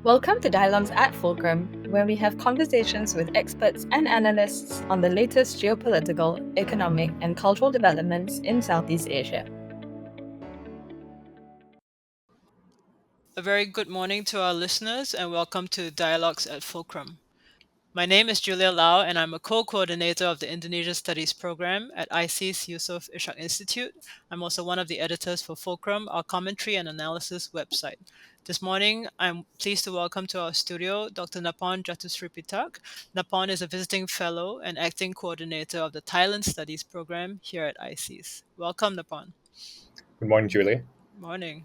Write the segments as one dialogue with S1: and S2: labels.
S1: Welcome to Dialogues at Fulcrum, where we have conversations with experts and analysts on the latest geopolitical, economic, and cultural developments in Southeast Asia.
S2: A very good morning to our listeners and welcome to Dialogues at Fulcrum. My name is Julia Lau and I'm a co-coordinator of the Indonesia Studies program at ISEAS Yusof Ishak Institute. I'm also one of the editors for Fulcrum, our commentary and analysis website. This morning, I'm pleased to welcome to our studio Dr. Napon Jatusripitak. Napon is a visiting fellow and acting coordinator of the Thailand Studies program here at ISEAS. Welcome, Napon.
S3: Good morning, Julie.
S2: Morning.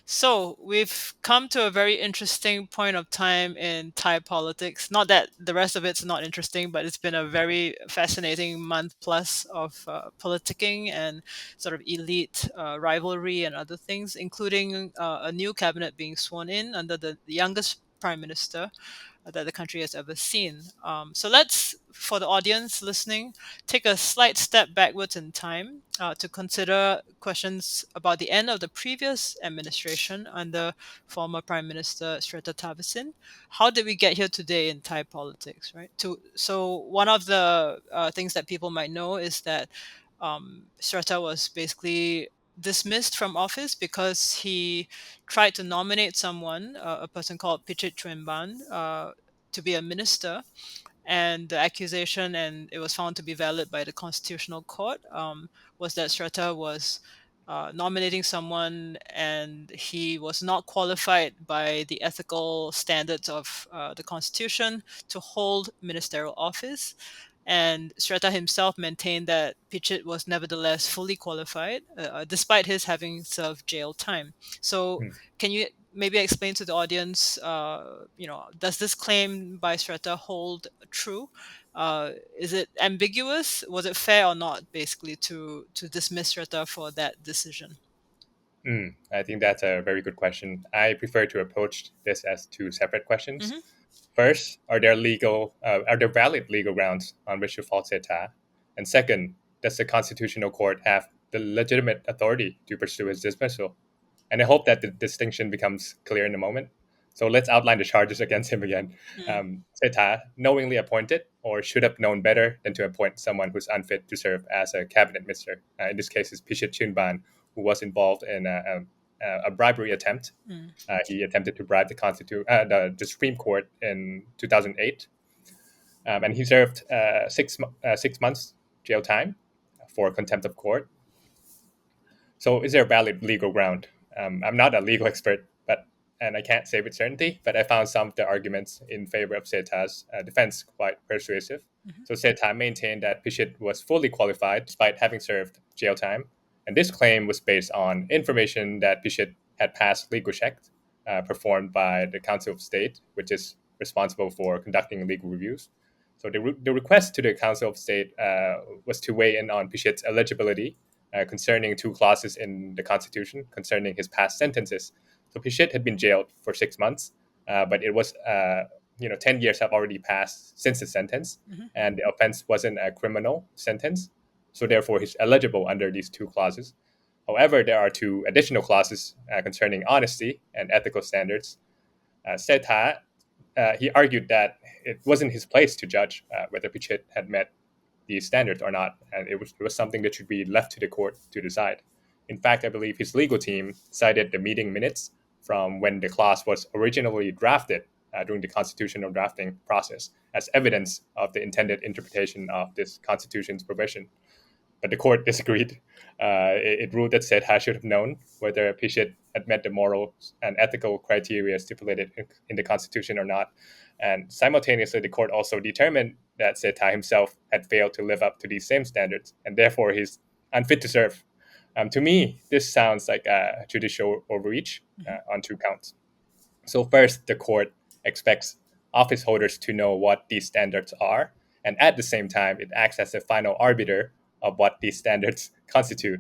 S2: So we've come to a very interesting point of time in Thai politics. Not that the rest of it's not interesting, but it's been a very fascinating month plus of politicking and sort of elite rivalry and other things, including a new cabinet being sworn in under the youngest prime minister that the country has ever seen. So let's, for the audience listening, take a slight step backwards in time to consider questions about the end of the previous administration under former Prime Minister Srettha Thavisin. How did we get here today in Thai politics, right? So one of the things that people might know is that Srettha was basically dismissed from office because he tried to nominate someone, a person called Pichit Chuenban, to be a minister, and the accusation, and it was found to be valid by the Constitutional Court, was that Srettha was nominating someone and he was not qualified by the ethical standards of the Constitution to hold ministerial office. And Srettha himself maintained that Pichit was nevertheless fully qualified, despite his having served jail time. So, can you maybe explain to the audience, does this claim by Srettha hold true? Is it ambiguous? Was it fair or not, basically, to dismiss Srettha for that decision?
S3: I think that's a very good question. I prefer to approach this as two separate questions.
S2: Mm-hmm.
S3: First, are there valid legal grounds on which to fault Srettha? And second, does the Constitutional Court have the legitimate authority to pursue his dismissal? And I hope that the distinction becomes clear in a moment. So let's outline the charges against him again. Srettha knowingly appointed or should have known better than to appoint someone who's unfit to serve as a cabinet minister. In this case, is Pichit Chunban, who was involved in a bribery attempt. He attempted to bribe the Supreme Court in 2008, and he served 6 months jail time for contempt of court. So, is there a valid legal ground? I'm not a legal expert, and I can't say with certainty, but I found some of the arguments in favor of Srettha's defense quite persuasive. So Srettha maintained that Pichit was fully qualified despite having served jail time, and this claim was based on information that Pichit had passed legal checks performed by the Council of State, which is responsible for conducting legal reviews. So the request to the Council of State was to weigh in on Pichit's eligibility concerning two clauses in the Constitution concerning his past sentences. So Pichit had been jailed for 6 months, but it was 10 years have already passed since the sentence, and the offense wasn't a criminal sentence. So therefore, he's eligible under these two clauses. However, there are two additional clauses concerning honesty and ethical standards. Srettha, he argued that it wasn't his place to judge whether Pichit had met these standards or not, and it was something that should be left to the court to decide. In fact, I believe his legal team cited the meeting minutes from when the clause was originally drafted during the constitutional drafting process as evidence of the intended interpretation of this constitution's provision. But the court disagreed. It ruled that Srettha should have known whether Pichit had met the moral and ethical criteria stipulated in the Constitution or not. And simultaneously, the court also determined that Srettha himself had failed to live up to these same standards, and therefore he's unfit to serve. To me, this sounds like a judicial overreach on two counts. So first, the court expects office holders to know what these standards are, and at the same time, it acts as a final arbiter of what these standards constitute.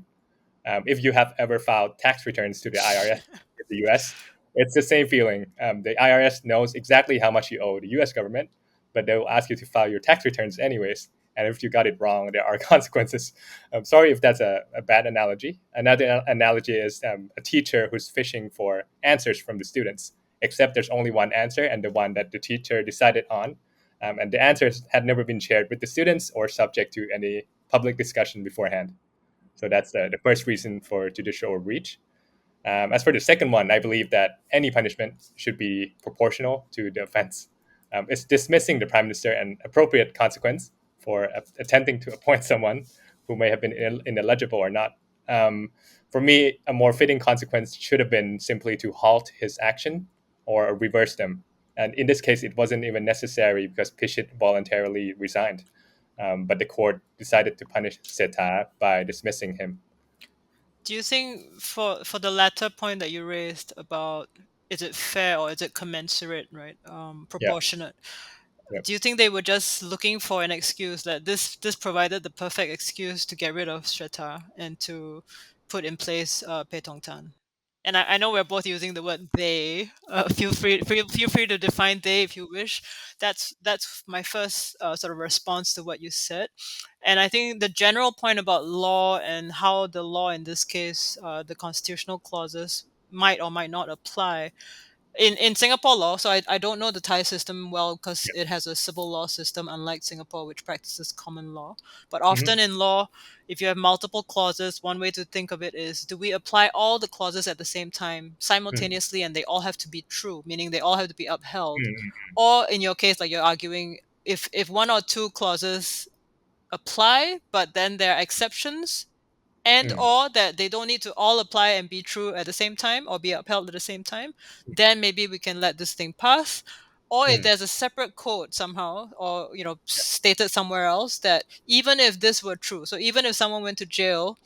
S3: If you have ever filed tax returns to the IRS in the US, it's the same feeling. The IRS knows exactly how much you owe the US government, but they will ask you to file your tax returns anyways. And if you got it wrong, there are consequences. I'm sorry if that's a bad analogy. Another analogy is a teacher who's fishing for answers from the students. except there's only one answer and the one that the teacher decided on. And the answers had never been shared with the students or subject to any public discussion beforehand. So that's the first reason for judicial overreach. As for the second one, I believe that any punishment should be proportional to the offense. It's dismissing the prime minister an appropriate consequence for attempting to appoint someone who may have been ineligible or not. For me, a more fitting consequence should have been simply to halt his action or reverse them. And in this case, it wasn't even necessary because Pishit voluntarily resigned. But the court decided to punish Srettha by dismissing him.
S2: Do you think for the latter point that you raised about is it fair or is it commensurate, right?
S3: Yeah.
S2: Proportionate.
S3: Yeah.
S2: Do you think they were just looking for an excuse that this provided the perfect excuse to get rid of Srettha and to put in place Paetongtarn? And I know we're both using the word they. Feel free to define they if you wish. That's my first sort of response to what you said. And I think the general point about law and how the law in this case, the constitutional clauses might or might not apply in Singapore law. So I don't know the Thai system well because it has a civil law system, unlike Singapore, which practices common law. But
S3: Mhm.
S2: often in law, if you have multiple clauses, one way to think of it is, do we apply all the clauses at the same time
S3: Mm,
S2: simultaneously and they all have to be true, meaning they all have to be upheld?
S3: mm,
S2: Or in your case, like you're arguing, if one or two clauses apply, but then there are exceptions, and
S3: mm,
S2: or that they don't need to all apply and be true at the same time or be upheld at the same time, then maybe we can let this thing pass. Or if
S3: mm,
S2: there's a separate code somehow, or stated somewhere else, that even if this were true, so even if someone went to jail,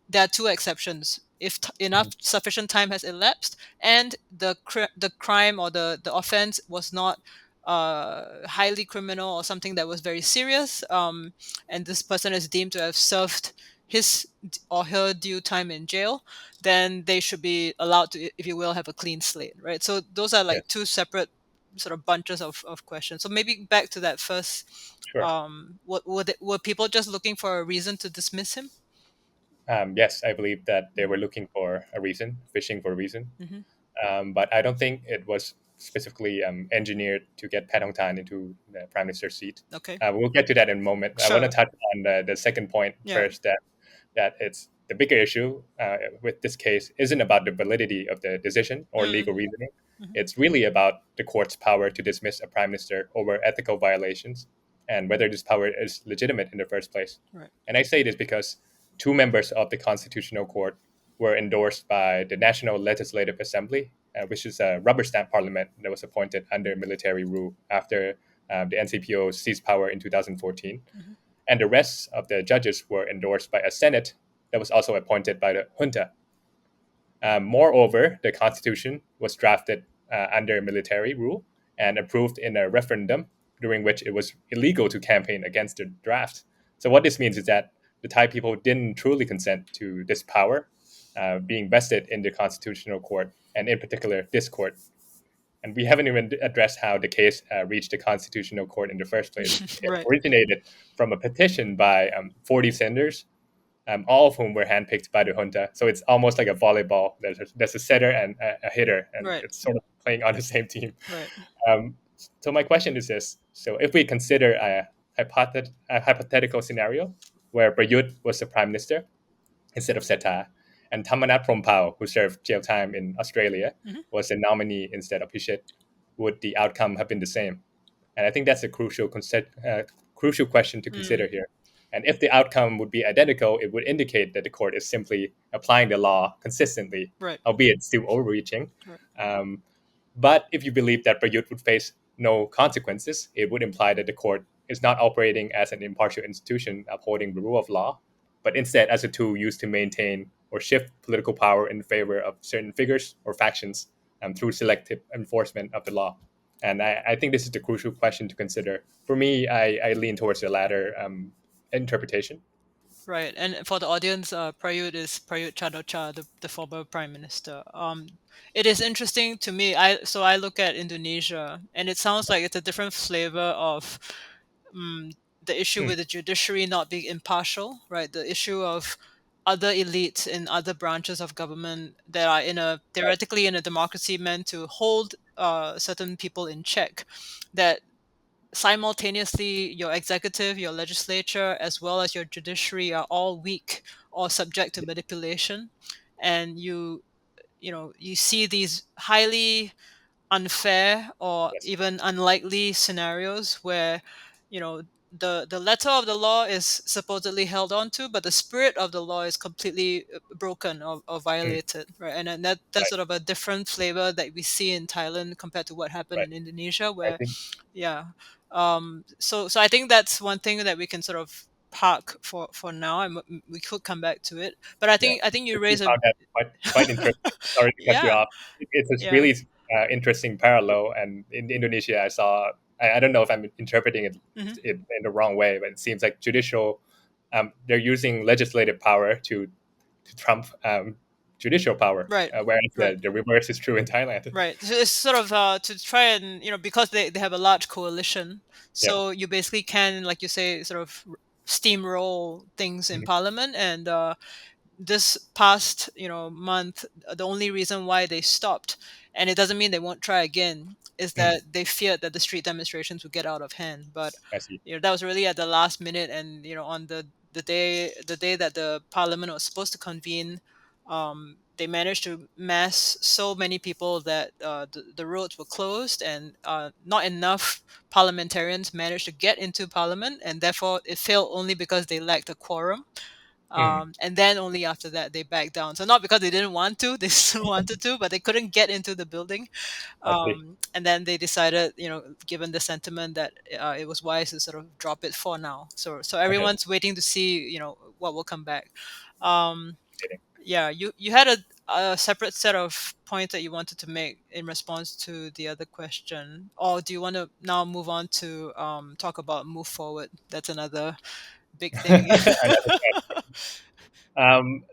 S2: there are two exceptions. If enough
S3: mm,
S2: sufficient time has elapsed and the crime or the offense was not highly criminal or something that was very serious, and this person is deemed to have served his or her due time in jail, then they should be allowed to, if you will, have a clean slate, right? So those are like
S3: yes,
S2: two separate sort of bunches of questions. So maybe back to that first,
S3: sure.
S2: were people just looking for a reason to dismiss him?
S3: Yes, I believe that they were looking for a reason, fishing for a reason.
S2: Hmm.
S3: But I don't think it was specifically engineered to get Paetongtarn into the prime minister's seat.
S2: Okay.
S3: We'll get to that in a moment. I want to
S2: Sure.
S3: touch on the second point
S2: Yeah.
S3: first, that it's the bigger issue with this case isn't about the validity of the decision or
S2: Mm.
S3: legal reasoning.
S2: Hmm.
S3: It's really about the court's power to dismiss a prime minister over ethical violations and whether this power is legitimate in the first place.
S2: Right.
S3: And I say this because two members of the Constitutional Court were endorsed by the National Legislative Assembly, which is a rubber stamp parliament that was appointed under military rule after the NCPO seized power in 2014.
S2: Hmm.
S3: And the rest of the judges were endorsed by a Senate that was also appointed by the junta. Moreover, the Constitution was drafted under military rule and approved in a referendum during which it was illegal to campaign against the draft. So, what this means is that the Thai people didn't truly consent to this power being vested in the Constitutional Court, and in particular, this court. And we haven't even addressed how the case reached the Constitutional Court in the first place. It
S2: Right.
S3: originated from a petition by 40 senators, all of whom were handpicked by the junta. So it's almost like a volleyball. There's a setter and a hitter, and
S2: Right.
S3: it's sort of playing on the same team.
S2: Right.
S3: Um, so my question is this: so if we consider a hypothetical scenario where Prayut was the prime minister instead of Srettha, and Thammanat Phrompao, who served jail time in Australia,
S2: Hmm.
S3: was the nominee instead of Pishit, would the outcome have been the same? And I think that's a crucial question to consider
S2: Mm.
S3: here. And if the outcome would be identical, it would indicate that the court is simply applying the law consistently,
S2: Right.
S3: albeit still overreaching.
S2: Right.
S3: Um, but if you believe that Prayut would face no consequences, it would imply that the court is not operating as an impartial institution upholding the rule of law, but instead as a tool used to maintain or shift political power in favor of certain figures or factions through selective enforcement of the law. And I think this is the crucial question to consider. For me, I lean towards the latter interpretation.
S2: Right. And for the audience, Prayut is Prayut Chan-o-cha, the former prime minister. It is interesting to me. I look at Indonesia, and it sounds like it's a different flavor of the issue
S3: Mm,
S2: with the judiciary not being impartial, right? The issue of other elites in other branches of government that are in a
S3: right.
S2: theoretically in a democracy meant to hold certain people in check, that simultaneously your executive, your legislature, as well as your judiciary are all weak or subject to manipulation, and you see these highly unfair or
S3: Yes.
S2: even unlikely scenarios where you know the letter of the law is supposedly held on to, but the spirit of the law is completely broken or
S3: Mm.
S2: violated, right? And then that's
S3: Right.
S2: sort of a different flavor that we see in Thailand compared to what happened
S3: Right.
S2: in Indonesia,
S3: I
S2: where
S3: think
S2: yeah. So I think that's one thing that we can sort of park for now, and we could come back to it. But I
S3: yeah.
S2: think you
S3: We
S2: raise a
S3: found that quite interesting. Sorry to cut you
S2: yeah,
S3: off. It's a
S2: yeah.
S3: really interesting parallel. And in Indonesia, I saw. I don't know if I'm interpreting
S2: Hmm.
S3: it in the wrong way, but it seems like judicial. They're using legislative power to trump judicial power,
S2: Right,
S3: whereas
S2: right.
S3: the reverse is true in Thailand.
S2: Right. So it's sort of to try and, because they have a large coalition.
S3: Yeah.
S2: So you basically can, like you say, sort of steamroll things in
S3: Mhm.
S2: parliament. And this past, month, the only reason why they stopped, and it doesn't mean they won't try again, is
S3: Mm.
S2: that they feared that the street demonstrations would get out of hand. But
S3: I see.
S2: that was really at the last minute, and on the day that the parliament was supposed to convene, they managed to mass so many people that the roads were closed, and not enough parliamentarians managed to get into parliament, and therefore it failed only because they lacked a quorum.
S3: Mm.
S2: And then only after that they backed down. So not because they didn't want to, they still wanted to, but they couldn't get into the building.
S3: I see.
S2: And then they decided, given the sentiment, that it was wise to sort of drop it for now. So
S3: Okay.
S2: everyone's waiting to see, what will come back. Um,
S3: Fascinating.
S2: yeah, you had a separate set of points that you wanted to make in response to the other question, or do you want to now move on to talk about move forward? That's another big thing.
S3: Another Um,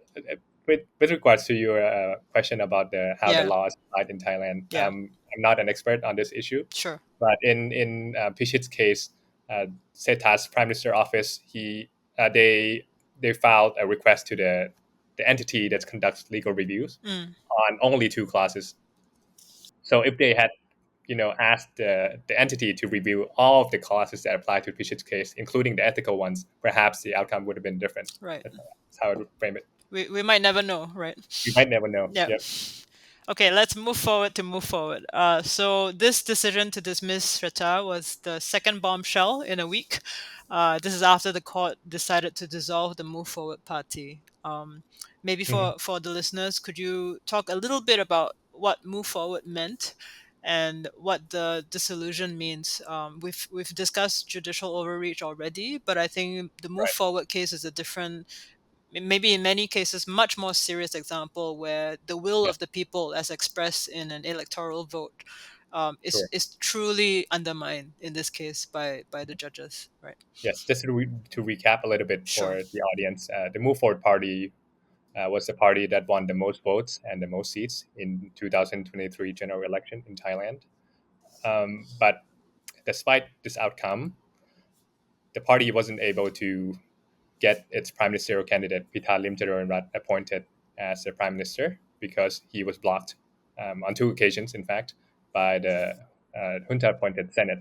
S3: with regards to your question about how the
S2: Yeah,
S3: law is applied in Thailand,
S2: yeah,
S3: I'm not an expert on this issue,
S2: sure.
S3: but in Pishit's case, Srettha's prime minister office, they filed a request to the entity that conducts legal reviews
S2: Mm,
S3: on only two clauses. So if they had asked the entity to review all of the clauses that apply to Pishit's case, including the ethical ones, perhaps the outcome would have been different.
S2: right.
S3: That's how I would frame it.
S2: We might never know, right?
S3: You might never know.
S2: Yeah.
S3: Yep.
S2: Okay, let's move forward to move forward. So this decision to dismiss Srettha was the second bombshell in a week. This is after the court decided to dissolve the Move Forward party. Maybe
S3: Mhm.
S2: for the listeners, could you talk a little bit about what Move Forward meant and what the dissolution means? We've discussed judicial overreach already, but I think the Move
S3: Right.
S2: Forward case is a different, maybe in many cases much more serious example, where the will
S3: Yeah.
S2: of the people as expressed in an electoral vote
S3: Sure.
S2: is truly undermined in this case by the judges, right?
S3: Yes. Just to recap a little bit
S2: Sure.
S3: for the audience, the Move Forward Party was the party that won the most votes and the most seats in 2023 general election in Thailand. But despite this outcome, the party wasn't able to get its prime ministerial candidate Pita Limjaroenrat appointed as the prime minister because he was blocked on two occasions, in fact, by the junta-appointed Senate.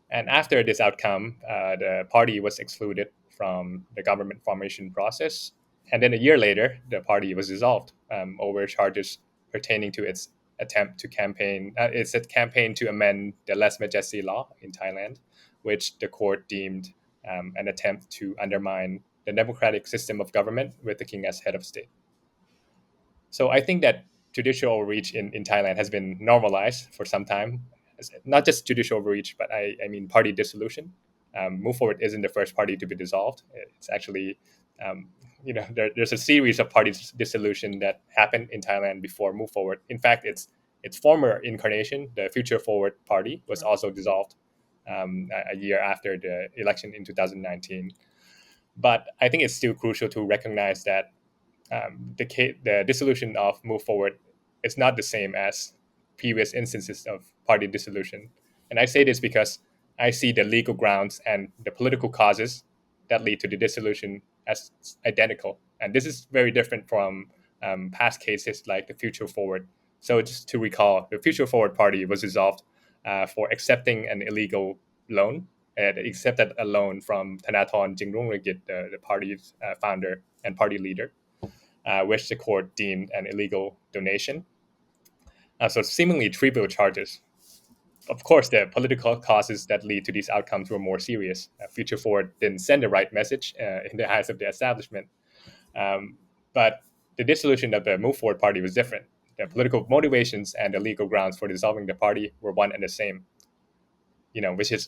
S3: And after this outcome, the party was excluded from the government formation process. And then a year later, the party was dissolved over charges pertaining to its attempt to campaign. It's a campaign to amend the lèse majesté law in Thailand, which the court deemed an attempt to undermine the democratic system of government with the king as head of state. So I think that judicial overreach in Thailand has been normalized for some time. Not just judicial overreach, but I mean party dissolution. Move Forward isn't the first party to be dissolved. It's actually, there's a series of party dissolution that happened in Thailand before Move Forward. In fact, its former incarnation, the Future Forward Party, was
S2: Right.
S3: also dissolved a year after the election in 2019. But I think it's still crucial to recognize that the dissolution of Move Forward is not the same as previous instances of party dissolution. And I say this because I see the legal grounds and the political causes that lead to the dissolution as identical. And this is very different from past cases like the Future Forward. So just to recall, the Future Forward Party was dissolved for accepting an illegal loan. It accepted a loan from Thanathorn Jingrungruengkit, the party's founder and party leader, which the court deemed an illegal donation. So seemingly trivial charges. Of course, the political causes that lead to these outcomes were more serious. Future Forward didn't send the right message in the eyes of the establishment. But the dissolution of the Move Forward Party was different. The political motivations and the legal grounds for dissolving the party were one and the same, which is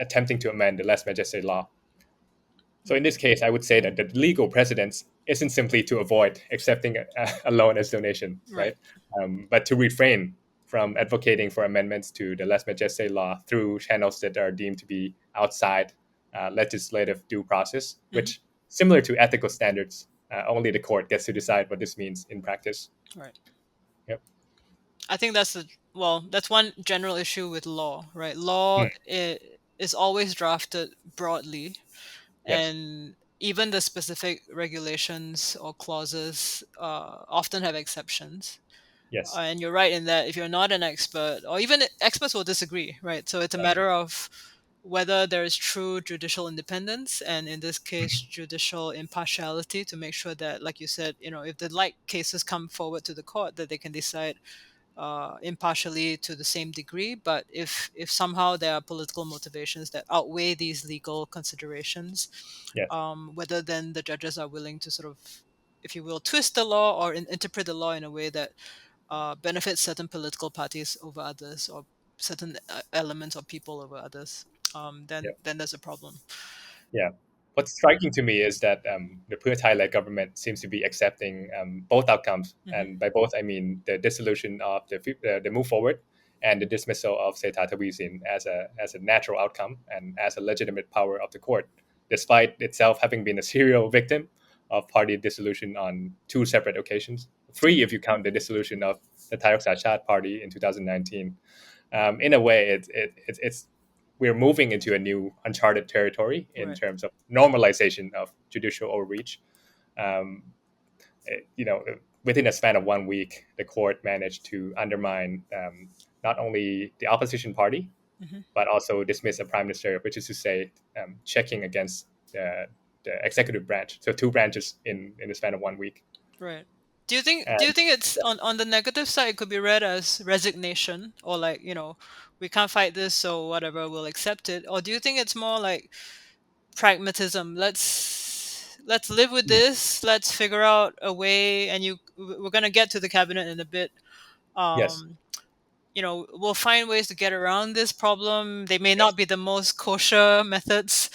S3: attempting to amend the lèse majesté law. So in this case, I would say that the legal precedence isn't simply to avoid accepting a loan as donation, right? But to refrain from advocating for amendments to the lèse majesté law through channels that are deemed to be outside legislative due process, which, similar to ethical standards, only the court gets to decide what this means in practice.
S2: Right.
S3: Yep.
S2: I think that's one general issue with law, right? Law is always drafted broadly,
S3: Yes.
S2: and even the specific regulations or clauses often have exceptions.
S3: Yes.
S2: And you're right in that if you're not an expert, or even experts will disagree, right? So it's a matter of whether there is true judicial independence, and in this case, judicial impartiality, to make sure that, like you said, if the like cases come forward to the court, that they can decide impartially to the same degree. But if somehow there are political motivations that outweigh these legal considerations,
S3: Yes.
S2: whether then the judges are willing to sort of, if you will, twist the law or interpret the law in a way that benefits certain political parties over others, or certain elements or people over others, then there's a problem.
S3: Yeah. What's striking to me is that the Pheu Thai-led government seems to be accepting both outcomes, and by both I mean the dissolution of the Move Forward and the dismissal of Srettha Thavisin as a natural outcome and as a legitimate power of the court, despite itself having been a serial victim of party dissolution on 2 separate occasions, 3 if you count the dissolution of the Thai Raksa Chat Party in 2019. In a way, it's we're moving into a new uncharted territory in terms of normalization of judicial overreach. Within a span of 1 week, the court managed to undermine not only the opposition party, but also dismiss a prime minister, which is to say, checking against the executive branch. So 2 branches in the span of 1 week.
S2: Right. Do you think it's on the negative side, it could be read as resignation, or like, we can't fight this, so whatever, we'll accept it? Or do you think it's more like pragmatism? Let's live with this. Let's figure out a way, and we're gonna get to the cabinet in a bit.
S3: Yes.
S2: We'll find ways to get around this problem. They may not be the most kosher methods,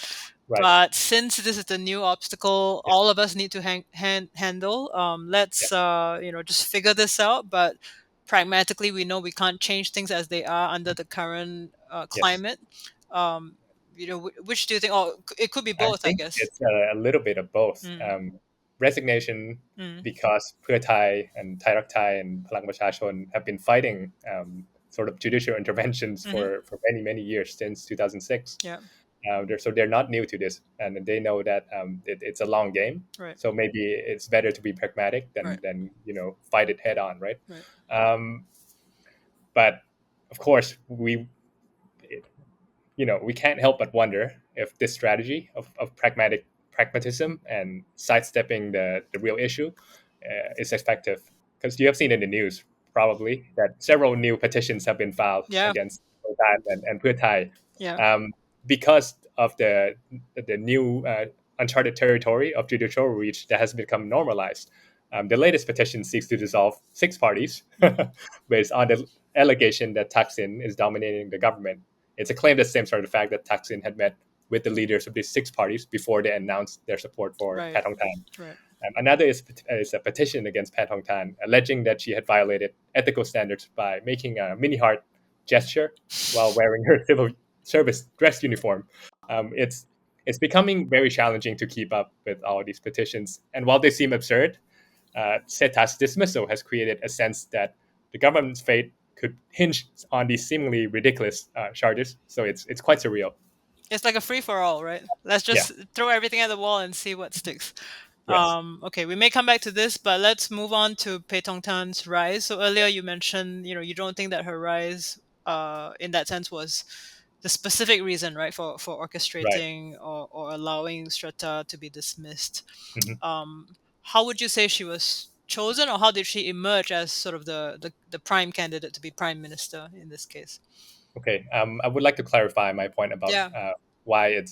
S2: but since this is the new obstacle all of us need to handle, let's just figure this out. But pragmatically, we know we can't change things as they are under the current climate. Which do you think? Oh, it could be both, I guess.
S3: It's a little bit of both. Resignation, because Pheu Thai and Thai Rak Thai and Palang Prachachon have been fighting sort of judicial interventions for many, many years, since 2006. So they're not new to this, and they know that it's a long game. So maybe it's better to be pragmatic than fight it head on, right? But of course, we can't help but wonder if this strategy of pragmatism and sidestepping the real issue is effective. Because you have seen in the news, probably, that several new petitions have been filed against Thailand and Pheu Thai because of the new uncharted territory of judicial overreach that has become normalized. The latest petition seeks to dissolve 6 parties based on the allegation that Thaksin is dominating the government. It's a claim that stems from the fact that Thaksin had met with the leaders of these 6 parties before they announced their support for Paetongtarn. Another is a petition against Paetongtarn, alleging that she had violated ethical standards by making a mini heart gesture while wearing her civil service dress uniform. It's becoming very challenging to keep up with all these petitions. And while they seem absurd, Srettha's dismissal has created a sense that the government's fate could hinge on these seemingly ridiculous charges. So it's quite surreal.
S2: It's like a free-for-all, right? Let's just throw everything at the wall and see what sticks.
S3: Yes.
S2: Okay, we may come back to this, but let's move on to Paetongtarn's rise. So earlier you mentioned, you don't think that her rise, in that sense, was the specific reason, right, for
S3: Right.
S2: orchestrating or allowing Srettha to be dismissed.
S3: Hmm.
S2: How would you say she was chosen, or how did she emerge as sort of the prime candidate to be prime minister in this case?
S3: Okay. I would like to clarify my point about
S2: Yeah.
S3: why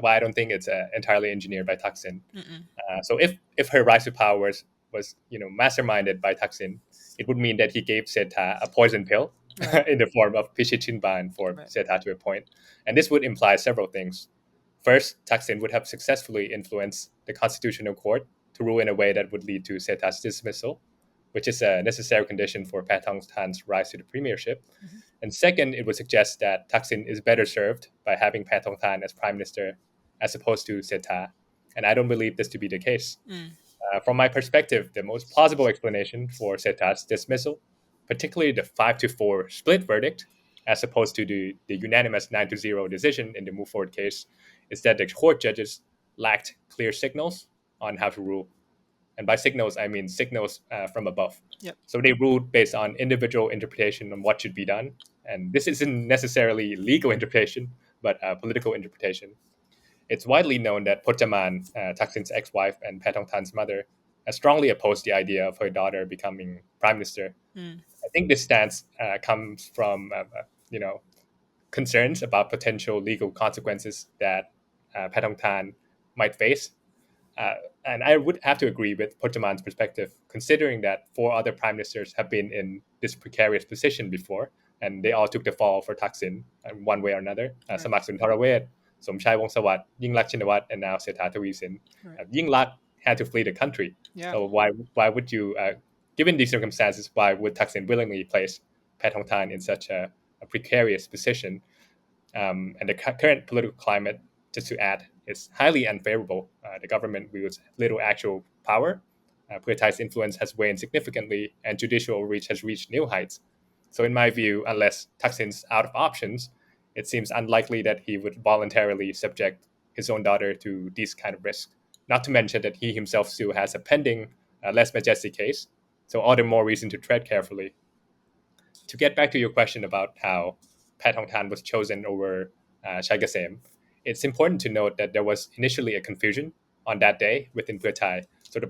S3: I don't think it's entirely engineered by Thaksin.
S2: Mm-mm.
S3: So if her rise to power was masterminded by Thaksin, it would mean that he gave Srettha a poison pill
S2: Right.
S3: in the form of Pichichinban for
S2: Right.
S3: Srettha to appoint, and this would imply several things. First, Thaksin would have successfully influenced the Constitutional Court to rule in a way that would lead to Srettha's dismissal, which is a necessary condition for Paetongtarn's rise to the premiership.
S2: Mhm.
S3: And second, it would suggest that Thaksin is better served by having Paetongtarn as prime minister as opposed to Srettha. And I don't believe this to be the case.
S2: Mm.
S3: From my perspective, the most plausible explanation for Srettha's dismissal, particularly the 5-4 split verdict, as opposed to the unanimous 9-0 decision in the move forward case, is that the court judges lacked clear signals on how to rule. And by signals, I mean signals from above.
S2: Yep.
S3: So they ruled based on individual interpretation on what should be done. And this isn't necessarily legal interpretation, but political interpretation. It's widely known that Pochaman, Thaksin's ex-wife and Paetongtarn's mother, has strongly opposed the idea of her daughter becoming prime minister.
S2: Mm.
S3: I think this stance comes from, concerns about potential legal consequences that Paetongtarn might face. Uh, and I would have to agree with Pochaman's perspective, considering that 4 other prime ministers have been in this precarious position before, and they all took the fall for Thaksin in one way or another.
S2: Right.
S3: Samak Suntharawet, Somchai Wongsavat, Yingluck Shinawatra, and now Srettha Thavisin.
S2: Right.
S3: Yingluck had to flee the country.
S2: Yeah.
S3: So why would you, given these circumstances, why would Thaksin willingly place Paetongtarn in such a precarious position? And the current political climate, just to add, is highly unfavorable. The government wields little actual power. Pheu Thai's influence has waned significantly, and judicial overreach has reached new heights. So, in my view, unless Thaksin's out of options, it seems unlikely that he would voluntarily subject his own daughter to these kind of risks. Not to mention that he himself still has a pending, less majestic case. So, all the more reason to tread carefully. To get back to your question about how Paetongtarn was chosen over Chai Ghasem, it's important to note that there was initially a confusion on that day within Pheu Thai. So the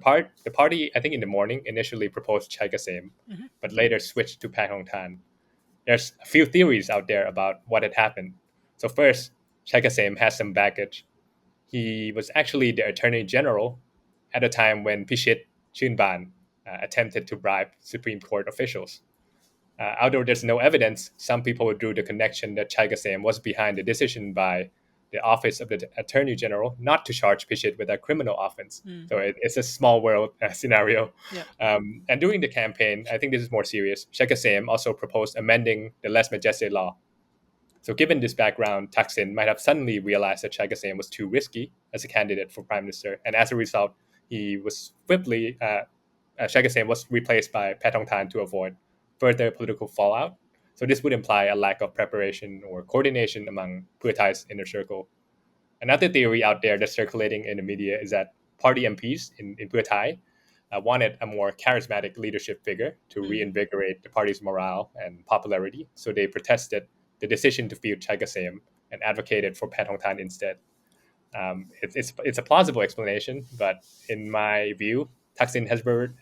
S3: party, I think in the morning, initially proposed Chai Ghasem,
S2: Mhm.
S3: but later switched to Paetongtarn. There's a few theories out there about what had happened. So first, Chai Ghasem has some baggage. He was actually the Attorney General at a time when Pichit Chunban attempted to bribe Supreme Court officials. Although there's no evidence, some people drew the connection that Chai Ghasem was behind the decision by the Office of the Attorney General not to charge Pichit with a criminal offense.
S2: Mm.
S3: So it's a small world scenario.
S2: Yeah.
S3: And during the campaign, I think this is more serious. Chai Ghasem also proposed amending the less majestic law. So given this background, Thaksin might have suddenly realized that Chai Ghasem was too risky as a candidate for prime minister, and as a result, he was swiftly Chai Ghasem was replaced by Paetongtarn to avoid further political fallout. So this would imply a lack of preparation or coordination among Pheu Thai's inner circle. Another theory out there that's circulating in the media is that party MPs in Pheu Thai wanted a more charismatic leadership figure to reinvigorate the party's morale and popularity. So they protested the decision to field Chai Ghasem and advocated for Paetongtarn instead. It's a plausible explanation, but in my view, Thaksin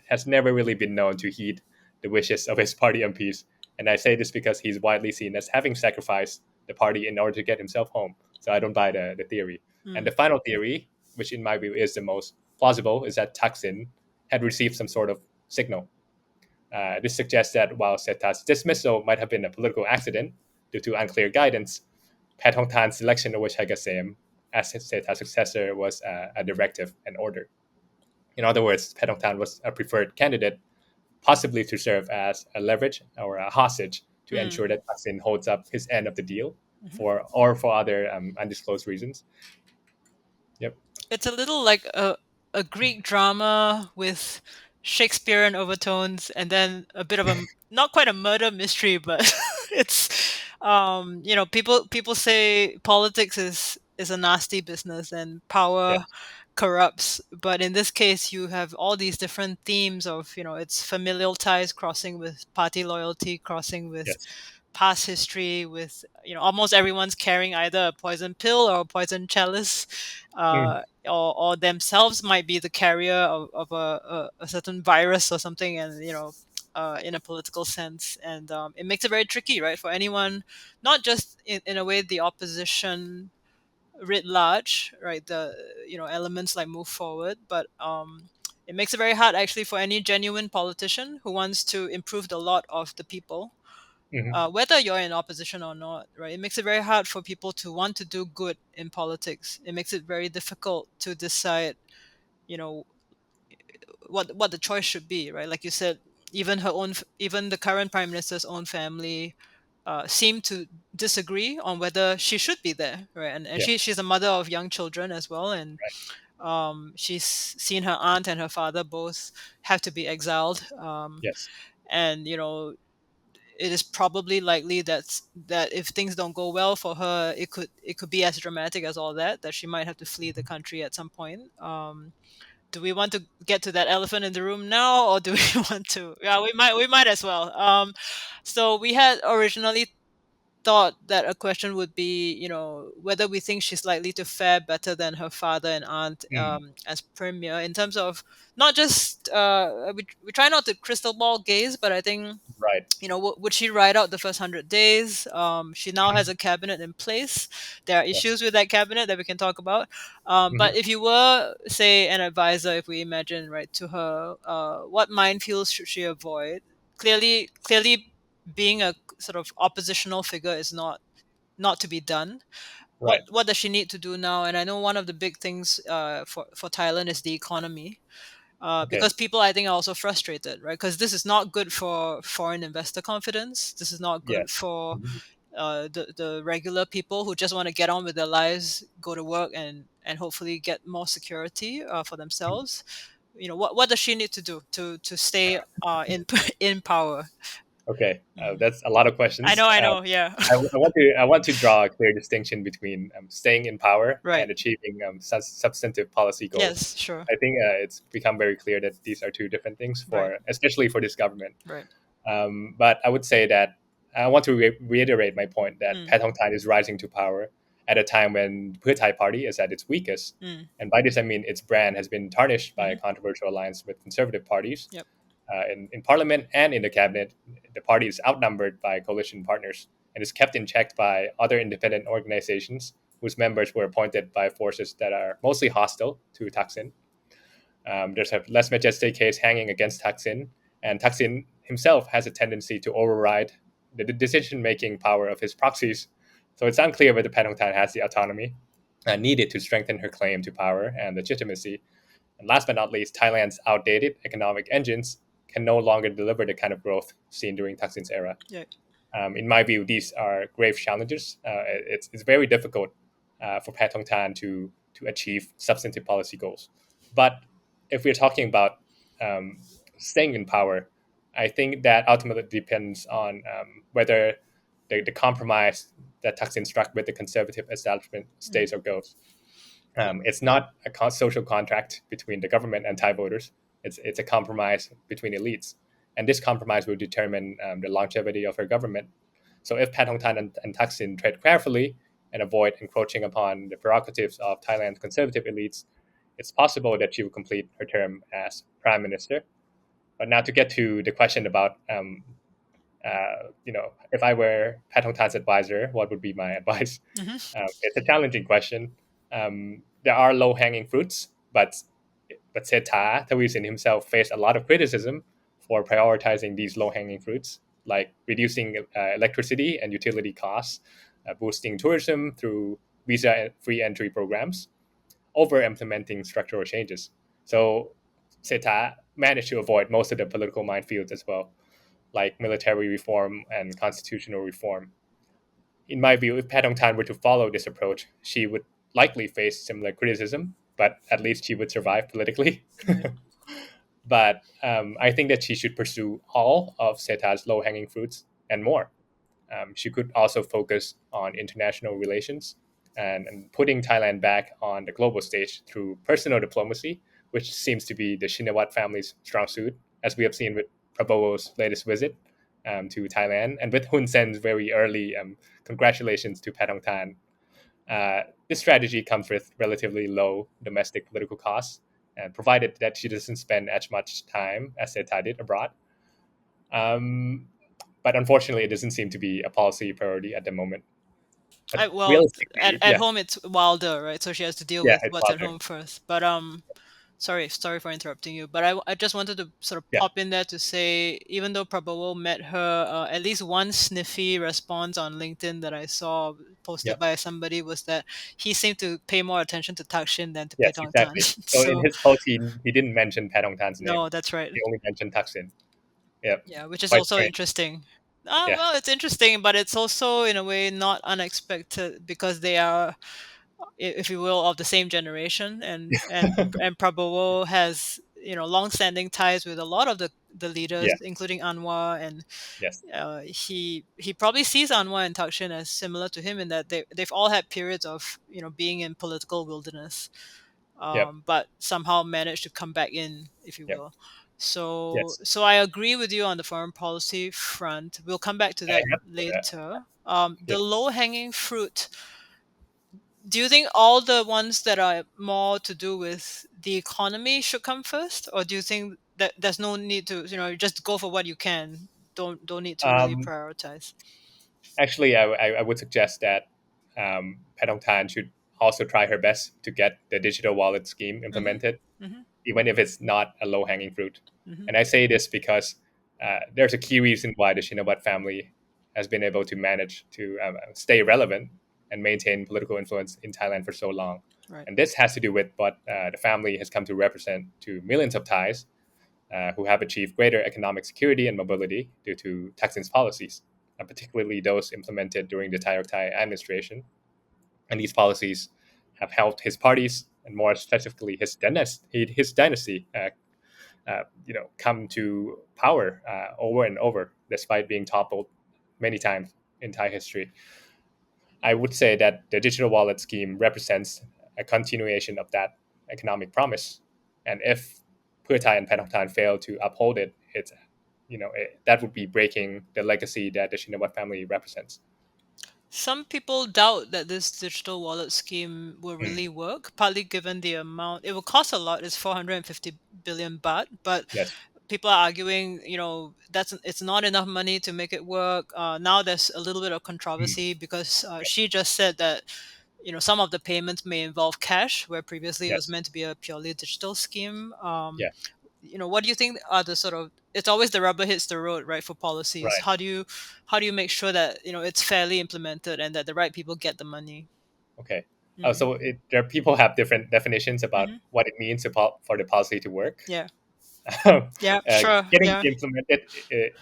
S3: has never really been known to heed the wishes of his party MPs. And I say this because he's widely seen as having sacrificed the party in order to get himself home. So I don't buy the theory. And the final theory, which in my view is the most plausible, is that Thaksin had received some sort of signal. This suggests that while Srettha's dismissal might have been a political accident due to unclear guidance, Paetongtarn's selection over Chai Ghasem as Srettha's successor was a directive and order. In other words, Paetongtarn was a preferred candidate, possibly to serve as a leverage or a hostage to ensure that Thaksin holds up his end of the deal for other undisclosed reasons. Yep.
S2: It's a little like a Greek drama with Shakespearean overtones, and then a bit of a not quite a murder mystery, but it's people say politics is a nasty business, and
S3: Yes.
S2: corrupts. But in this case, you have all these different themes of, it's familial ties crossing with party loyalty, crossing with
S3: Yes.
S2: past history, with, almost everyone's carrying either a poison pill or a poison chalice,
S3: Mm.
S2: or themselves might be the carrier of a certain virus or something, and, in a political sense. And it makes it very tricky, right, for anyone, not just in a way the opposition writ large, right? The elements like Move Forward, but it makes it very hard actually for any genuine politician who wants to improve the lot of the people,
S3: Hmm.
S2: whether you're in opposition or not, right? It makes it very hard for people to want to do good in politics. It makes it very difficult to decide, you know, what the choice should be, right? Like you said, even the current prime minister's own family seem to disagree on whether she should be there, right? And
S3: Yeah.
S2: she's a mother of young children as well, and
S3: Right.
S2: she's seen her aunt and her father both have to be exiled,
S3: Yes.
S2: and it is probably likely that if things don't go well for her, it could be as dramatic as all that she might have to flee the country at some point. Do we want to get to that elephant in the room now, or do we want to? Yeah, we might as well. So we had originally thought that a question would be, whether we think she's likely to fare better than her father and aunt,
S3: Mm.
S2: as premier, in terms of not just, we try not to crystal ball gaze, but I think,
S3: Right.
S2: would she ride out the first 100 days? She now has a cabinet in place. There are
S3: Yes.
S2: issues with that cabinet that we can talk about.
S3: Hmm.
S2: But if you were, say, an advisor, if we imagine, right, to her, what minefields should she avoid? Clearly, being a sort of oppositional figure is not to be done. What
S3: Right.
S2: what does she need to do now? And I know one of the big things, for Thailand is the economy,
S3: Okay.
S2: because people, I think, are also frustrated, right? Because this is not good for foreign investor confidence. This is not good
S3: Yes.
S2: for
S3: Mhm.
S2: the regular people who just want to get on with their lives, go to work, and hopefully get more security for themselves. What does she need to do to stay in in power?
S3: Okay.
S2: Mm.
S3: That's a lot of
S2: I
S3: questions.
S2: know, I know, yeah.
S3: I want to draw a clear distinction between staying in power
S2: Right.
S3: and achieving substantive policy goals.
S2: Yes, sure.
S3: I think it's become very clear that these are two different things
S2: Right,
S3: especially for this government.
S2: right.
S3: But I would say that I want to reiterate my point that
S2: Mm,
S3: Paetongtarn is rising to power at a time when Pheu Thai party is at its weakest.
S2: mm,
S3: And by this, I mean its brand has been tarnished by a
S2: hmm.
S3: controversial alliance with conservative parties.
S2: Yep.
S3: In parliament and in the cabinet, the party is outnumbered by coalition partners and is kept in check by other independent organizations whose members were appointed by forces that are mostly hostile to Thaksin. There's a less majestic case hanging against Thaksin, and Thaksin himself has a tendency to override the decision-making power of his proxies. So it's unclear whether Paetongtarn has the autonomy needed to strengthen her claim to power and legitimacy. And last but not least, Thailand's outdated economic engines can no longer deliver the kind of growth seen during Thaksin's era.
S2: Yeah.
S3: In my view, these are grave challenges. It's very difficult for Paetongtarn to achieve substantive policy goals. But if we're talking about um, staying in power, I think that ultimately depends on whether the compromise that Thaksin struck with the conservative establishment
S2: Mm,
S3: stays or goes.
S2: yep.
S3: It's not a social contract between the government and Thai voters. It's a compromise between elites, and this compromise will determine the longevity of her government. So if Paetongtarn and Thaksin tread carefully and avoid encroaching upon the prerogatives of Thailand's conservative elites, it's possible that she will complete her term as prime minister. But now to get to the question about if I were Paetongtarn's advisor, what would be my advice?
S2: Hmm.
S3: It's a challenging question. There are low hanging fruits, but Srettha Thavisin himself faced a lot of criticism for prioritizing these low hanging fruits, like reducing electricity and utility costs, boosting tourism through visa free entry programs, over implementing structural changes. So Srettha managed to avoid most of the political minefields as well, like military reform and constitutional reform. In my view, if Paetongtarn were to follow this approach, she would likely face similar criticism, but at least she would survive politically.
S2: Right.
S3: But I think that she should pursue all of Seta's low hanging fruits and more. She could also focus on international relations, and putting Thailand back on the global stage through personal diplomacy, which seems to be the Shinawatra family's strong suit, as we have seen with Prabowo's latest visit to Thailand, and with Hun Sen's very early congratulations to Paetongtarn. This strategy comes with relatively low domestic political costs, and provided that she doesn't spend as much time as Srettha did abroad. But unfortunately, it doesn't seem to be a policy priority at the moment. But
S2: Well,
S3: realistically,
S2: at home it's wilder, right? So she has to deal
S3: yeah,
S2: with
S3: it's
S2: what's at
S3: wilder.
S2: home first. But sorry for interrupting you. But I just wanted to sort of
S3: Yeah,
S2: pop in there to say, even though Prabowo met her, at least one sniffy response on LinkedIn that I saw
S3: yeah,
S2: posted by somebody was that he seemed to pay more attention to Thaksin than to
S3: yes,
S2: Paetongtarn.
S3: exactly. So in
S2: So
S3: his post, he didn't mention Paetongtarn's name.
S2: no, that's right.
S3: He only mentioned Thaksin. Yeah,
S2: Yeah, which is
S3: quite
S2: also
S3: strange.
S2: interesting.
S3: Yeah,
S2: Well, it's interesting, but it's also in a way not unexpected because they are, if you will, of the same generation, and Prabowo has long-standing ties with a lot of the leaders,
S3: yes,
S2: including Anwar, and
S3: yes,
S2: he probably sees Anwar and Thaksin as similar to him in that they've all had periods of being in political wilderness,
S3: yep,
S2: but somehow managed to come back in, if you
S3: yep,
S2: will. So
S3: yes.
S2: so I agree with you on the foreign policy front. We'll come back to
S3: I
S2: that
S3: have that.
S2: later.
S3: Yeah.
S2: The low-hanging fruit, do you think all the ones that are more to do with the economy should come first, or do you think that there's no need to, just go for what you can? Don't need to really
S3: Um,
S2: prioritize.
S3: Actually, I would suggest that Paetongtarn should also try her best to get the digital wallet scheme
S2: Mm-hmm.
S3: implemented,
S2: Mm-hmm.
S3: even if it's not a low hanging fruit.
S2: Mm-hmm.
S3: And I say this because there's a key reason why the Shinawatra family has been able to manage to stay relevant and maintain political influence in Thailand for so long.
S2: Right.
S3: And this has to do with what the family has come to represent to millions of Thais who have achieved greater economic security and mobility due to Thaksin's policies, particularly those implemented during the Thai administration. And these policies have helped his parties, and more specifically his dynasty, come to power over and over, despite being toppled many times in Thai history. I would say that the digital wallet scheme represents a continuation of that economic promise. And if Pheu Thai and Paetongtarn fail to uphold it, that would be breaking the legacy that the Shinawatra family represents.
S2: Some people doubt that this digital wallet scheme will
S3: Mm.
S2: really work, partly given the amount. It will cost a lot. It's 450 billion baht, but
S3: Yes.
S2: people are arguing, it's not enough money to make it work. Now there's a little bit of
S3: Mm.
S2: controversy because she just said that some of the payments may involve cash, where previously it was
S3: Yes.
S2: meant to be a purely digital scheme.
S3: Yeah.
S2: What do you think are the sort of, it's always the rubber hits the road, right, for policies?
S3: Right.
S2: How do you make sure that it's fairly implemented and that the right people get the money?
S3: Okay.
S2: Mm.
S3: There people have different definitions about
S2: Hmm.
S3: what it means for the policy to work.
S2: Yeah.
S3: uh,
S2: Yeah, sure.
S3: Getting
S2: Yeah.
S3: it implemented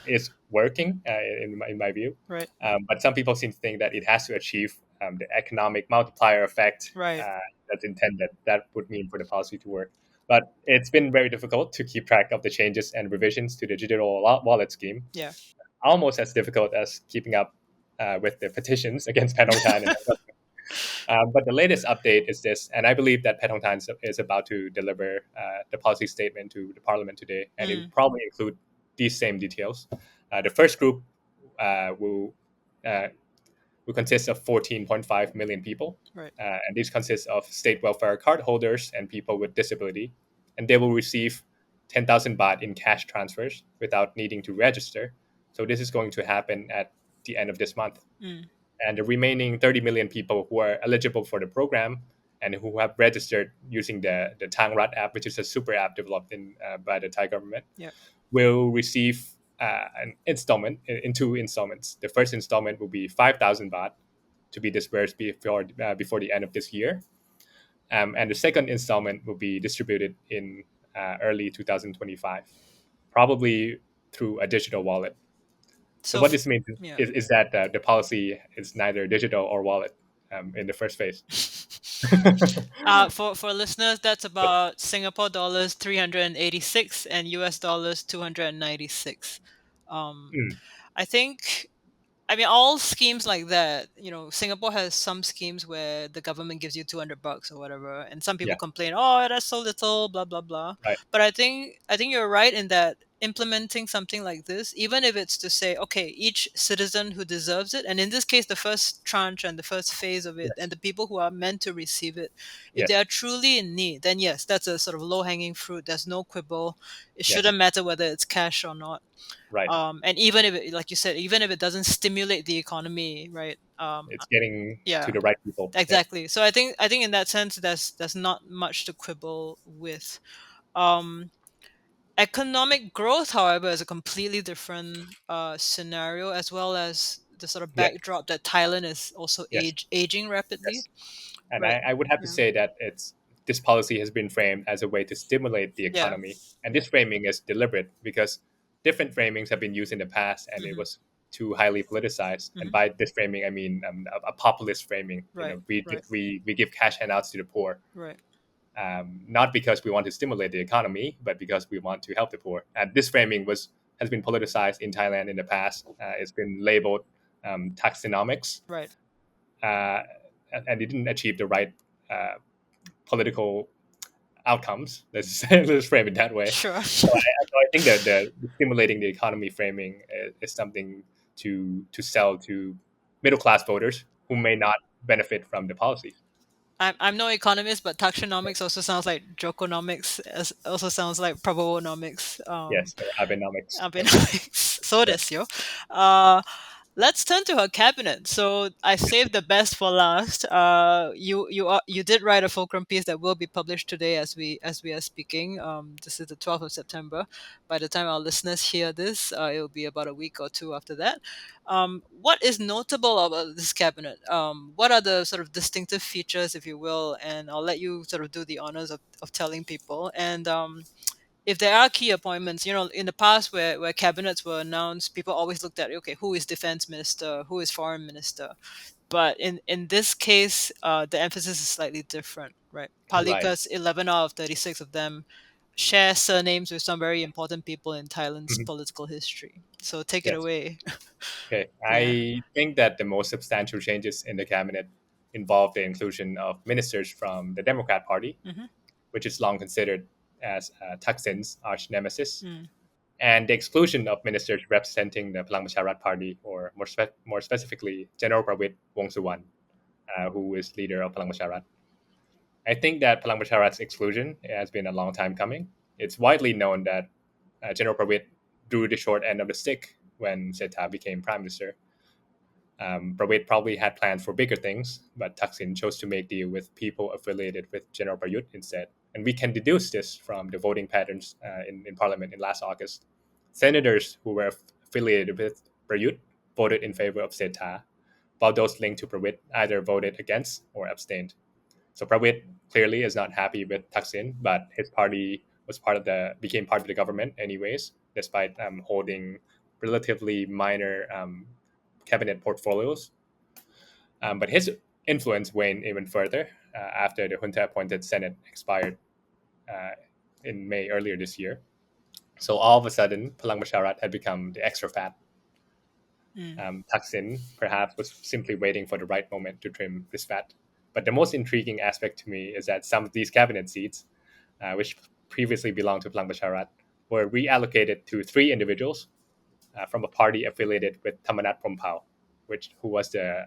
S3: is working in my view,
S2: Right.
S3: but some people seem to think that it has to achieve the economic multiplier effect
S2: Right.
S3: that's intended. That would mean for the policy to work. But it's been very difficult to keep track of the changes and revisions to the digital wallet scheme.
S2: Yeah.
S3: Almost as difficult as keeping up with the petitions against Paetongtarn. But the latest update is this, and I believe that Paetongtarn is about to deliver the policy statement to the parliament today, and it will
S2: Mm.
S3: probably include these same details. The first group uh, will uh, will consist of 14.5 million people,
S2: Right.
S3: and these consist of state welfare card holders and people with disability, and they will receive 10,000 baht in cash transfers without needing to register. So this is going to happen at the end of this month,
S2: Mm.
S3: and the remaining 30 million people who are eligible for the program and who have registered using the Thang Rat app, which is a super app developed by the Thai government,
S2: Yeah.
S3: will receive an installment in two installments. The first installment will be 5,000 baht to be dispersed before the end of this year, and the second installment will be distributed in early 2025, probably through a digital wallet. So
S2: So,
S3: what this means
S2: yeah.
S3: is that the policy is neither digital or wallet in the first phase.
S2: For listeners, that's about Singapore dollars 386 and US dollars 296. Um,
S3: Mm,
S2: I think I mean, all schemes like that, Singapore has some schemes where the government gives you $200 or whatever, and some people
S3: Yeah,
S2: complain, "Oh, that's so little," blah blah blah.
S3: right.
S2: But I think you're right in that implementing something like this, even if it's to say, okay, each citizen who deserves it, and in this case, the first tranche and the first phase of it,
S3: Yes,
S2: and the people who are meant to receive it, if they
S3: yes,
S2: are truly in need, then yes, that's a sort of low hanging fruit. There's no quibble. It
S3: yes,
S2: shouldn't matter whether it's cash or not.
S3: right.
S2: And even if it, like you said, even if it doesn't stimulate the economy, right?
S3: It's getting to
S2: Yeah,
S3: the right people. Yeah,
S2: exactly. So I think in that sense, there's not much to quibble with. um Economic growth, however, is a completely different scenario, as well as the sort of
S3: yes,
S2: backdrop that Thailand is also
S3: yes,
S2: aging rapidly,
S3: yes. And
S2: right?
S3: I would have to
S2: Yeah.
S3: say that this policy has been framed as a way to stimulate the
S2: Yeah.
S3: economy, and this framing is deliberate because different framings have been used in the past, and it
S2: Hmm.
S3: was too highly politicized. And
S2: Hmm.
S3: by this framing, I mean a populist framing.
S2: Right. Right.
S3: We give cash handouts to the poor,
S2: Right.
S3: not because we want to stimulate the economy, but because we want to help the poor. And this framing has been politicized in Thailand in the past. It's been labeled taxonomics,
S2: Right.
S3: uh, and it didn't achieve the right uh, political outcomes. Let's frame it that way.
S2: Sure.
S3: So I think that the stimulating the economy framing is something to sell to middle class voters who may not benefit from the policies.
S2: I'm no economist, but taxonomics also sounds like jokonomics. Also sounds like probonomics.
S3: Yes, or Abenomics. Yes,
S2: Abenomics. So
S3: yes,
S2: this yo. Uh, let's turn to her cabinet. So I saved the best for last. You did write a Fulcrum piece that will be published today as we are speaking. This is the 12th of September. By the time our listeners hear this, it will be about a week or two after that. What is notable about this cabinet? What are the sort of distinctive features, if you will? And I'll let you sort of do the honors of telling people. And if there are key appointments, in the past where cabinets were announced, people always looked at, okay, who is defense minister, who is foreign minister. But in this case, the emphasis is slightly different, right?
S3: right.
S2: Palika's 11 out of 36 of them share surnames with some very important people in Thailand's
S3: Mhm.
S2: political history. So take it
S3: Yes.
S2: away.
S3: Okay.
S2: Yeah.
S3: I think that the most substantial changes in the cabinet involve the inclusion of ministers from the Democrat Party,
S2: Hmm.
S3: which is long considered as Thaksin's arch nemesis,
S2: Mm.
S3: and the exclusion of ministers representing the Palang Pracharat Party, or more specifically, General Prawit Wongsuwan, who is leader of Palang Pracharat. I think that Palang Pracharat's exclusion has been a long time coming. It's widely known that General Prawit drew the short end of the stick when Srettha became prime minister. Prawit probably had plans for bigger things, but Thaksin chose to make deal with people affiliated with General Prayut instead. And we can deduce this from the voting patterns in Parliament in last August. Senators who were affiliated with Prayut voted in favor of Srettha, while those linked to Prawit either voted against or abstained. So Prawit clearly is not happy with Thaksin, but his party became part of the government anyways, despite holding relatively minor cabinet portfolios. But his influence waned even further after the junta-appointed Senate expired uh, in May earlier this year. So all of a sudden, Palang Basharat had become the extra fat.
S2: Mm.
S3: Thaksin perhaps was simply waiting for the right moment to trim this fat. But the most intriguing aspect to me is that some of these cabinet seats, which previously belonged to Palang Basharat, were reallocated to three individuals from a party affiliated with Tamanat Prompao, who was the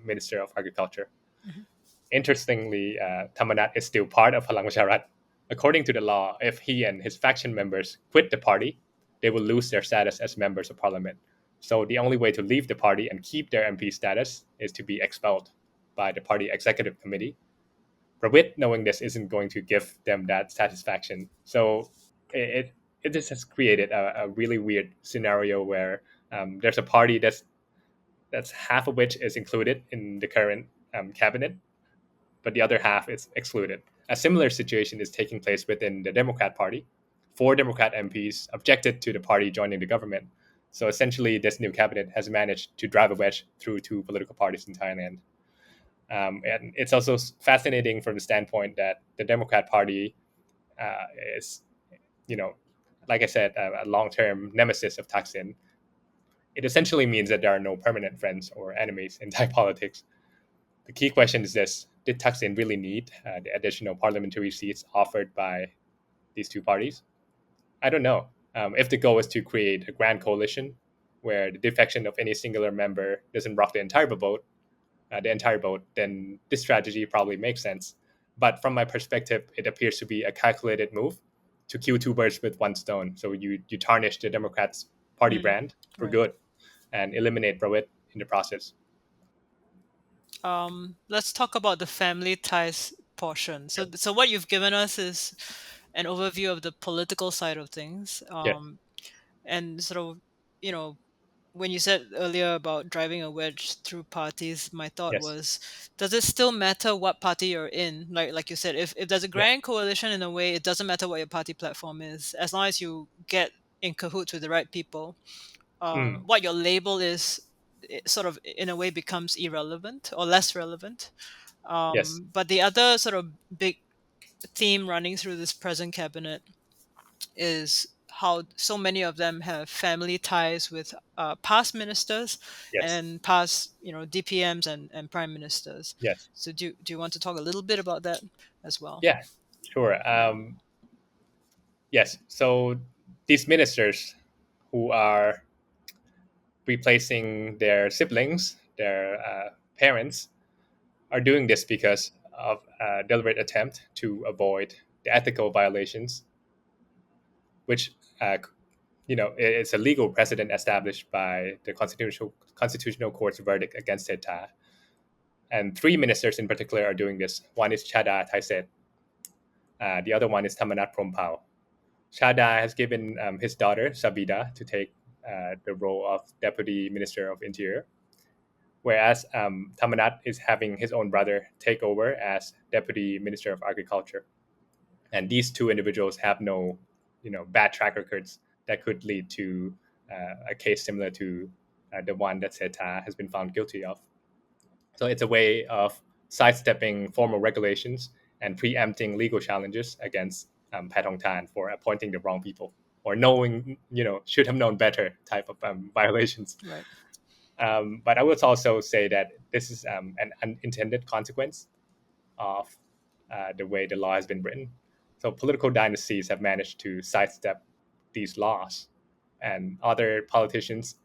S3: Minister of Agriculture.
S2: Mhm.
S3: Interestingly, Tamanat is still part of Palang Basharat. According to the law, if he and his faction members quit the party, they will lose their status as members of parliament. So the only way to leave the party and keep their MP status is to be expelled by the party executive committee. Prawit, knowing this, isn't going to give them that satisfaction. So it just has created a really weird scenario where there's a party that's half of which is included in the current cabinet, but the other half is excluded. A similar situation is taking place within the Democrat Party. Four Democrat MPs objected to the party joining the government. So essentially, this new cabinet has managed to drive a wedge through two political parties in Thailand. And it's also fascinating from the standpoint that the Democrat Party is, you know, like I said, a long-term nemesis of Thaksin. It essentially means that there are no permanent friends or enemies in Thai politics. The key question is this: did Thaksin really need the additional parliamentary seats offered by these two parties? I don't know. If the goal is to create a grand coalition where the defection of any singular member doesn't rock the entire vote, then this strategy probably makes sense. But from my perspective, it appears to be a calculated move to kill two birds with one stone. So you tarnish the Democrats' party brand for
S2: Right.
S3: good and eliminate Prawit in the process.
S2: Let's talk about the family ties portion. So what you've given us is an overview of the political side of things.
S3: Yes,
S2: And sort of, you know, when you said earlier about driving a wedge through parties, my thought
S3: yes,
S2: was, does it still matter what party you're in? Like you said, if there's a
S3: yeah,
S2: grand coalition, in a way, it doesn't matter what your party platform is, as long as you get in cahoots with the right people.
S3: mm,
S2: What your label is, it sort of in a way becomes irrelevant or less relevant.
S3: yes,
S2: But the other sort of big theme running through this present cabinet is how so many of them have family ties with past ministers
S3: yes,
S2: and past, DPMs and prime ministers.
S3: yes,
S2: So do you want to talk a little bit about that as well?
S3: yeah, sure. Yes, so these ministers who are replacing their siblings, their parents, are doing this because of a deliberate attempt to avoid the ethical violations, which it's a legal precedent established by the constitutional court's verdict against Srettha. And three ministers in particular are doing this. One is Chada Thaiset. The other one is Thamanat Prompao. Chada has given his daughter Sabida to take the role of Deputy Minister of Interior, whereas Thamanat is having his own brother take over as Deputy Minister of Agriculture. And these two individuals have no, bad track records that could lead to a case similar to the one that Srettha has been found guilty of. So it's a way of sidestepping formal regulations and preempting legal challenges against Paetongtarn for appointing the wrong people or knowing, should have known better type of violations.
S2: Right.
S3: But I would also say that this is an unintended consequence of the way the law has been written. So political dynasties have managed to sidestep these laws, and other politicians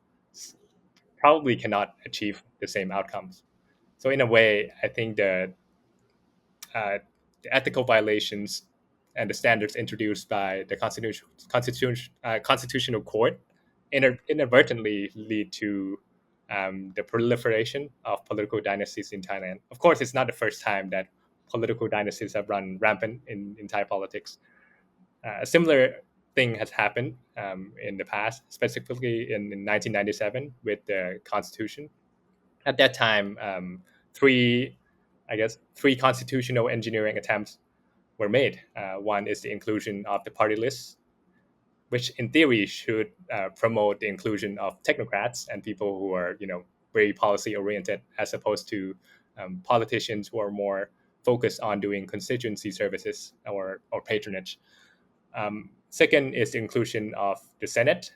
S3: probably cannot achieve the same outcomes. So in a way, I think uh, the ethical violations and the standards introduced by the constitutional court inadvertently lead to the proliferation of political dynasties in Thailand. Of course, it's not the first time that political dynasties have run rampant in Thai politics. A similar thing has happened in the past, specifically in 1997 with the Constitution. At that time, three, three constitutional engineering attempts were made. One is the inclusion of the party list, which in theory should promote the inclusion of technocrats and people who are, very policy oriented, as opposed to politicians who are more focused on doing constituency services or patronage. Second is the inclusion of the Senate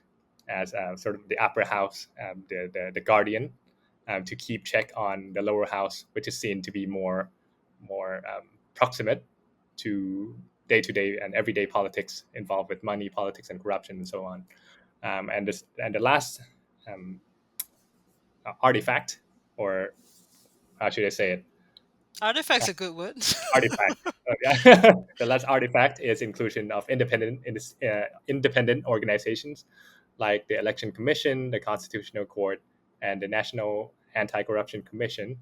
S3: as sort of the upper house, the guardian, to keep check on the lower house, which is seen to be more proximate to day-to-day and everyday politics involved with money, politics, and corruption, and so on. And the last artifact, or how should I say it?
S2: Artifact's a good word.
S3: Artifact. Yeah. The last artifact is inclusion of independent organizations like the Election Commission, the Constitutional Court, and the National Anti-Corruption Commission.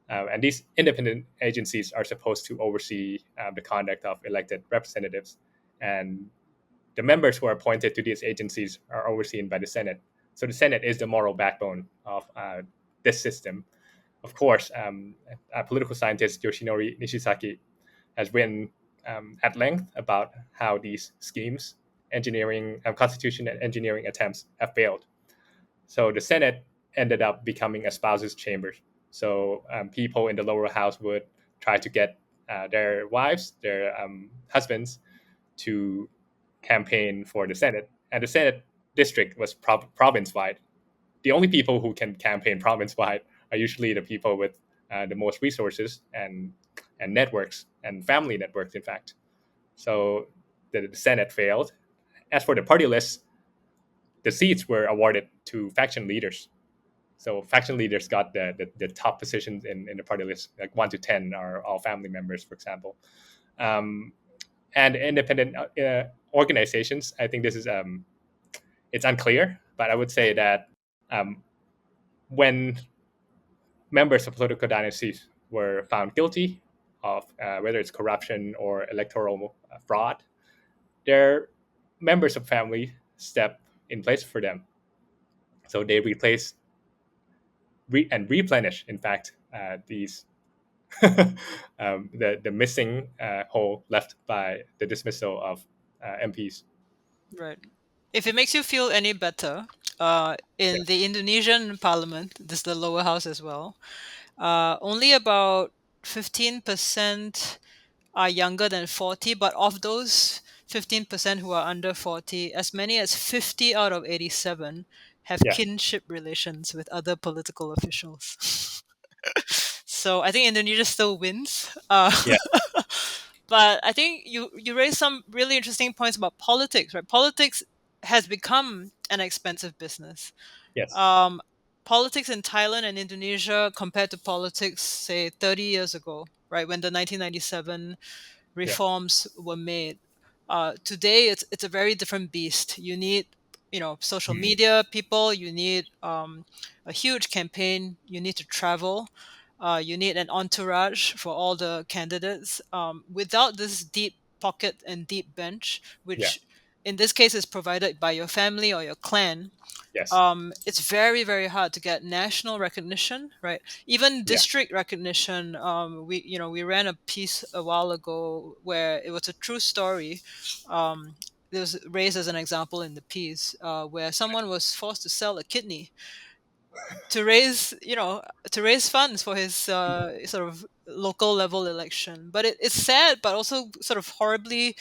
S3: And these independent agencies are supposed to oversee the conduct of elected representatives. And the members who are appointed to these agencies are overseen by the Senate. So the Senate is the moral backbone of this system. Of course, a political scientist, Yoshinori Nishisaki, has written at length about how these schemes, constitution and engineering attempts have failed. So the Senate ended up becoming a spouse's chamber. So people in the lower house would try to get their wives, their husbands, to campaign for the Senate. And the Senate district was province-wide. the only people who can campaign province-wide are usually the people with the most resources and networks and family networks, in fact. So the Senate failed. As for the party list, the seats were awarded to faction leaders. So faction leaders got the top positions in the party list, like 1 to 10 are all family members, for example. And independent organizations, I think this is it's unclear, but I would say that when members of political dynasties were found guilty of whether it's corruption or electoral fraud, their members of family step in place for them. So they replace and replenish, in fact, these the missing hole left by the dismissal of MPs.
S2: Right. If it makes you feel any better, in
S3: Yes.
S2: the Indonesian parliament, this is the lower house as well, only about 15% are younger than 40, but of those 15% who are under 40, as many as 50 out of 87 have
S3: Yeah.
S2: kinship relations with other political officials. So I think Indonesia still wins.
S3: Yeah.
S2: But I think you raised some really interesting points about politics, right? Politics has become an expensive business.
S3: Yes.
S2: Politics in Thailand and Indonesia compared to politics, say, 30 years ago, right, when the 1997
S3: Yeah.
S2: reforms were made. Today, it's a very different beast. You need, social
S3: Mm.
S2: media people. You need a huge campaign. You need to travel. You need an entourage for all the candidates. Without this deep pocket and deep bench,
S3: Yeah.
S2: which in this case is provided by your family or your clan,
S3: Yes.
S2: it's very, very hard to get national recognition, right? Even
S3: Yeah.
S2: district recognition. We ran a piece a while ago where it was a true story. It was raised as an example in the piece, where someone was forced to sell a kidney to raise funds for his sort of local level election. But it's sad, but also sort of horribly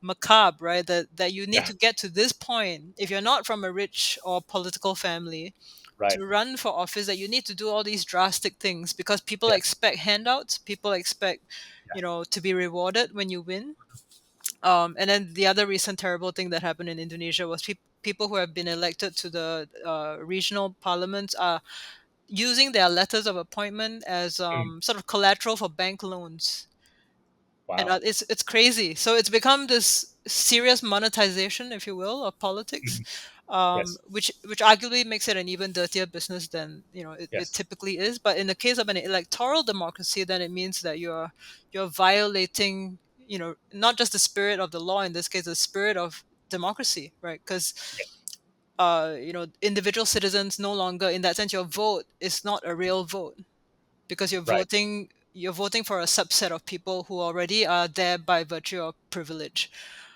S2: macabre, right? That you need
S3: Yeah.
S2: to get to this point if you're not from a rich or political family
S3: Right.
S2: to run for office, that you need to do all these drastic things because people
S3: Yes.
S2: expect handouts, people expect
S3: Yeah.
S2: to be rewarded when you win. And then the other recent terrible thing that happened in Indonesia was people who have been elected to the regional parliaments are using their letters of appointment as
S3: Mm.
S2: sort of collateral for bank loans. And
S3: Wow.
S2: it's crazy. So it's become this serious monetization, if you will, of politics,
S3: Mhm. Yes.
S2: which arguably makes it an even dirtier business than it
S3: Yes.
S2: typically is. But in the case of an electoral democracy, then it means that you're violating, not just the spirit of the law, in this case, the spirit of democracy, right? Because
S3: Yeah.
S2: individual citizens no longer, in that sense, your vote is not a real vote because you're
S3: Right.
S2: voting for a subset of people who already are there by virtue of privilege.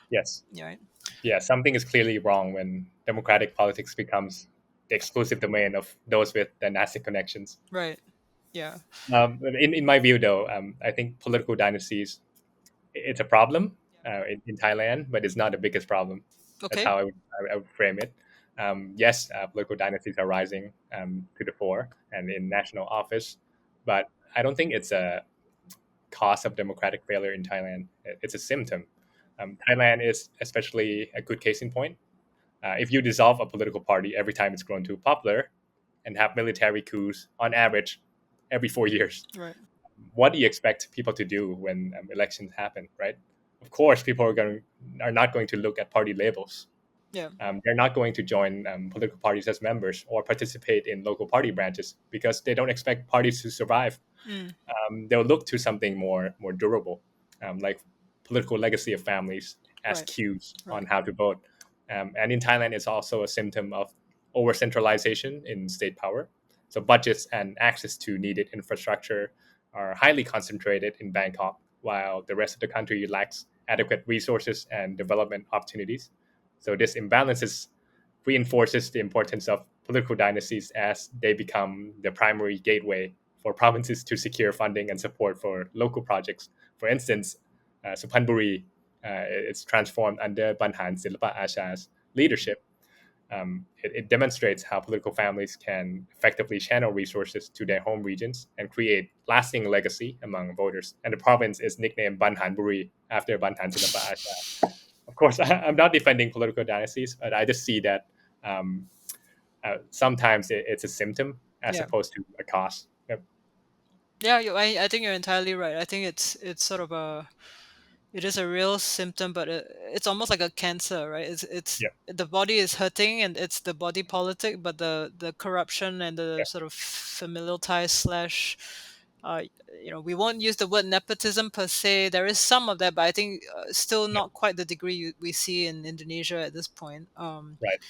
S3: Yes.
S2: Right.
S3: Yeah. Something is clearly wrong when democratic politics becomes the exclusive domain of those with dynastic connections.
S2: Right. Yeah.
S3: In my view, though, I think political dynasties, it's a problem in Thailand, but it's not the biggest problem. That's
S2: Okay.
S3: how I would frame it. Yes, political dynasties are rising to the fore and in national office, but I don't think it's a cause of democratic failure in Thailand. It's a symptom. Thailand is especially a good case in point. If you dissolve a political party every time it's grown too popular and have military coups on average every 4 years,
S2: Right.
S3: what do you expect people to do when elections happen, right? Of course, people are not going to look at party labels.
S2: Yeah.
S3: They're not going to join political parties as members or participate in local party branches because they don't expect parties to survive.
S2: Mm.
S3: They'll look to something more durable, like political legacy of families as
S2: Right.
S3: cues on
S2: Right.
S3: how to vote. And in Thailand, it's also a symptom of over centralization in state power. So budgets and access to needed infrastructure are highly concentrated in Bangkok, while the rest of the country lacks adequate resources and development opportunities. So this imbalances reinforces the importance of political dynasties as they become the primary gateway for provinces to secure funding and support for local projects. For instance, Suphanburi, it's transformed under Banhan Silpa Asha's leadership. it demonstrates how political families can effectively channel resources to their home regions and create lasting legacy among voters. And the province is nicknamed Banhan Buri after Banhan Shinawatra. Of course, I'm not defending political dynasties, but I just see that um, sometimes it's a symptom as
S2: Yeah.
S3: opposed to a cause. Yep.
S2: Yeah, I think you're entirely right. I think it's sort of it is a real symptom, but it's almost like a cancer, right? It's
S3: Yep.
S2: the body is hurting, and it's the body politic, but the corruption and the
S3: Yep.
S2: sort of familial ties slash, uh, we won't use the word nepotism per se. There is some of that, but I think still
S3: Yep.
S2: not quite the degree we see in Indonesia at this point.
S3: Right.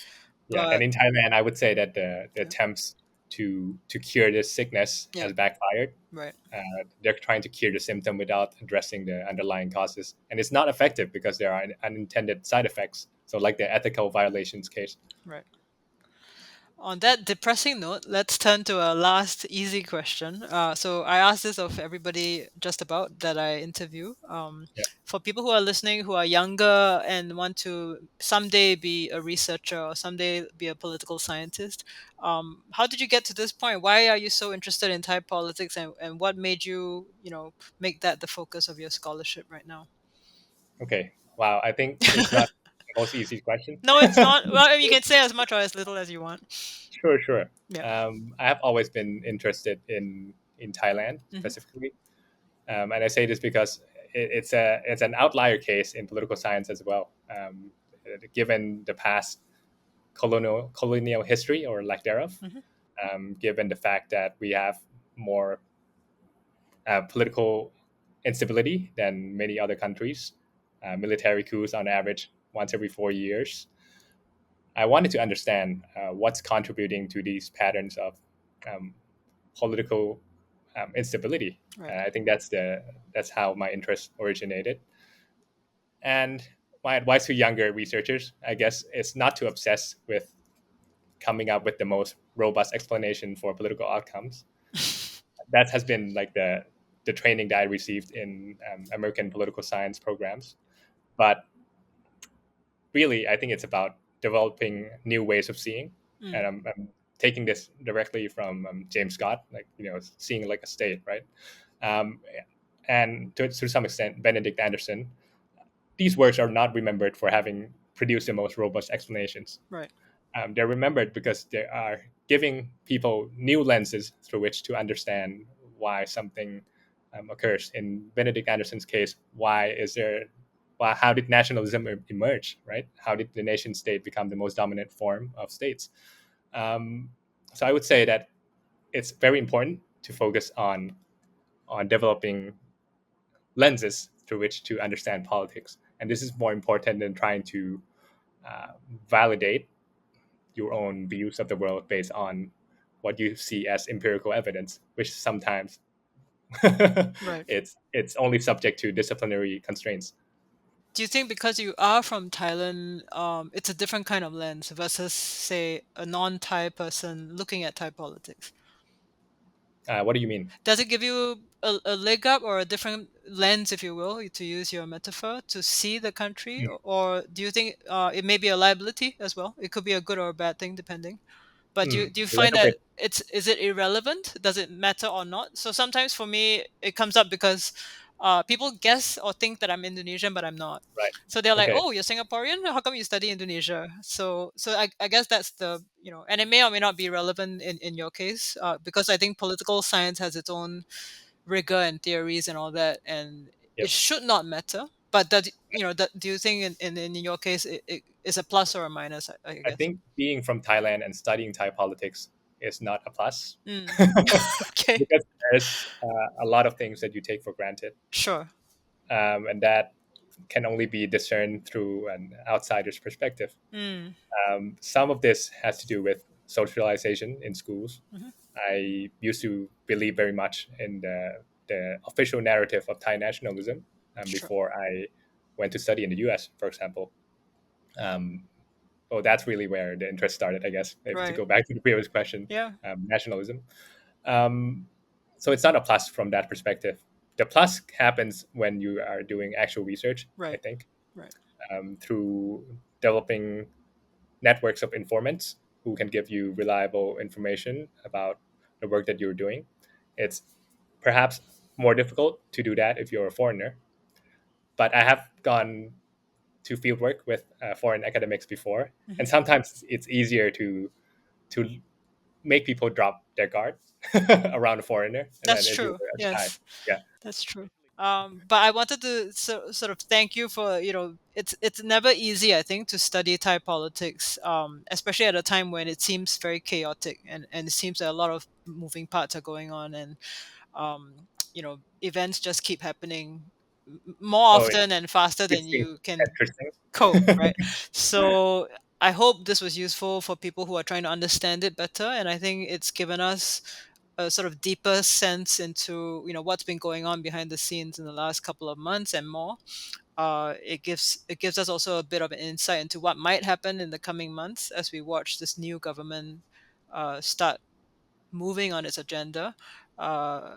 S3: Yeah. And
S2: But
S3: in Thailand, I would say that the
S2: yeah,
S3: attempts to cure this sickness
S2: yeah,
S3: has backfired.
S2: right,
S3: They're trying to cure the symptom without addressing the underlying causes, and it's not effective because there are unintended side effects. So, like the ethical violations case.
S2: right. On that depressing note, let's turn to a last easy question. So I asked this of everybody just about that I interview.
S3: Yeah.
S2: For people who are listening, who are younger and want to someday be a researcher or someday be a political scientist, how did you get to this point? Why are you so interested in Thai politics, and what made you, make that the focus of your scholarship right now?
S3: Okay. Wow. I think it's not the most easy question.
S2: No, it's not. Well, you can say as much or as little as you want.
S3: Sure. Sure.
S2: Yeah.
S3: I have always been interested in Thailand
S2: Hmm.
S3: specifically, and I say this because it's an outlier case in political science as well. Given the past colonial history or lack thereof,
S2: Hmm.
S3: given the fact that we have more political instability than many other countries, military coups on average once every 4 years. I wanted to understand what's contributing to these patterns of um, political instability.
S2: Right.
S3: And I think that's how my interest originated. And my advice to younger researchers, I guess, is not to obsess with coming up with the most robust explanation for political outcomes. That has been like the training that I received in American political science programs. But really, I think it's about developing new ways of seeing,
S2: Mm,
S3: and I'm taking this directly from James Scott, like seeing like a state, right? Um, and to some extent, Benedict Anderson. These works are not remembered for having produced the most robust explanations.
S2: right.
S3: They're remembered because they are giving people new lenses through which to understand why something occurs. In Benedict Anderson's case, how did nationalism emerge, right? How did the nation state become the most dominant form of states? Um, so I would say that it's very important to focus on developing lenses through which to understand politics, and this is more important than trying to uh, validate your own views of the world based on what you see as empirical evidence, which sometimes
S2: Right.
S3: it's only subject to disciplinary constraints.
S2: Do you think because you are from Thailand, it's a different kind of lens versus, say, a non-Thai person looking at Thai politics?
S3: What do you mean?
S2: Does it give you a leg up or a different lens, if you will, to use your metaphor, to see the country? Or do you think it may be a liability as well? It could be a good or a bad thing, depending. But do you
S3: You went
S2: find
S3: a
S2: that
S3: bit
S2: is it irrelevant? Does it matter or not? So sometimes for me it comes up because people guess or think that I'm Indonesian, but I'm not.
S3: right.
S2: So they're like,
S3: Okay.
S2: "Oh, you're Singaporean? How come you study Indonesia?" So I guess that's and it may or may not be relevant in your case, because I think political science has its own rigor and theories and all that, and it
S3: Yep.
S2: should not matter. But do you think in your case it is a plus or a minus? I
S3: I
S2: guess.
S3: think being from Thailand and studying Thai politics is not a plus
S2: Mm. Okay.
S3: because there's a lot of things that you take for granted,
S2: Sure.
S3: and that can only be discerned through an outsider's perspective.
S2: Mm.
S3: Some of this has to do with socialization in schools.
S2: Hmm.
S3: I used to believe very much in the official narrative of Thai nationalism
S2: Sure.
S3: before I went to study in the US, for example. Um, well, that's really where the interest started, I guess, if to
S2: Right.
S3: go back to the previous question,
S2: Yeah.
S3: nationalism. Um, so it's not a plus from that perspective. The plus happens when you are doing actual research, I
S2: Right.
S3: think,
S2: Right.
S3: through developing networks of informants who can give you reliable information about the work that you're doing. It's perhaps more difficult to do that if you're a foreigner. But I have gone to fieldwork with foreign academics before, and sometimes it's easier to make people drop their guard around a foreigner, and
S2: That's
S3: then if you're
S2: true.
S3: shy,
S2: Yes,
S3: yeah.
S2: that's true. But I wanted to sort of thank you for, it's never easy, I think, to study Thai politics, especially at a time when it seems very chaotic, and it seems that a lot of moving parts are going on, and events just keep happening more
S3: Oh,
S2: often and faster
S3: it
S2: than
S3: seems
S2: you can
S3: interesting.
S2: cope, right? So I hope this was useful for people who are trying to understand it better, and I think it's given us a sort of deeper sense into what's been going on behind the scenes in the last couple of months and more. It gives us also a bit of an insight into what might happen in the coming months as we watch this new government start moving on its agenda. Uh,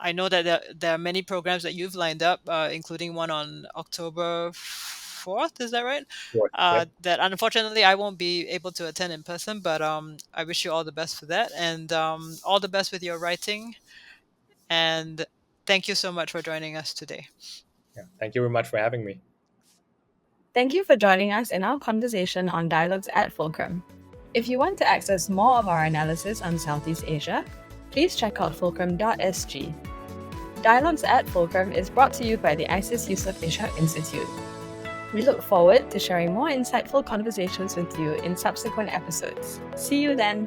S2: I know that there are many programs that you've lined up, including one on October 4th. Is that right?
S3: Sure. Yep.
S2: That unfortunately I won't be able to attend in person, but I wish you all the best for that, and all the best with your writing. And thank you so much for joining us today.
S3: Yeah. Thank you very much for having me.
S1: Thank you for joining us in our conversation on Dialogues at Fulcrum. If you want to access more of our analysis on Southeast Asia, please check out fulcrum.sg. Dialogues at Fulcrum is brought to you by the ISEAS Yusof Ishak Institute. We look forward to sharing more insightful conversations with you in subsequent episodes. See you then!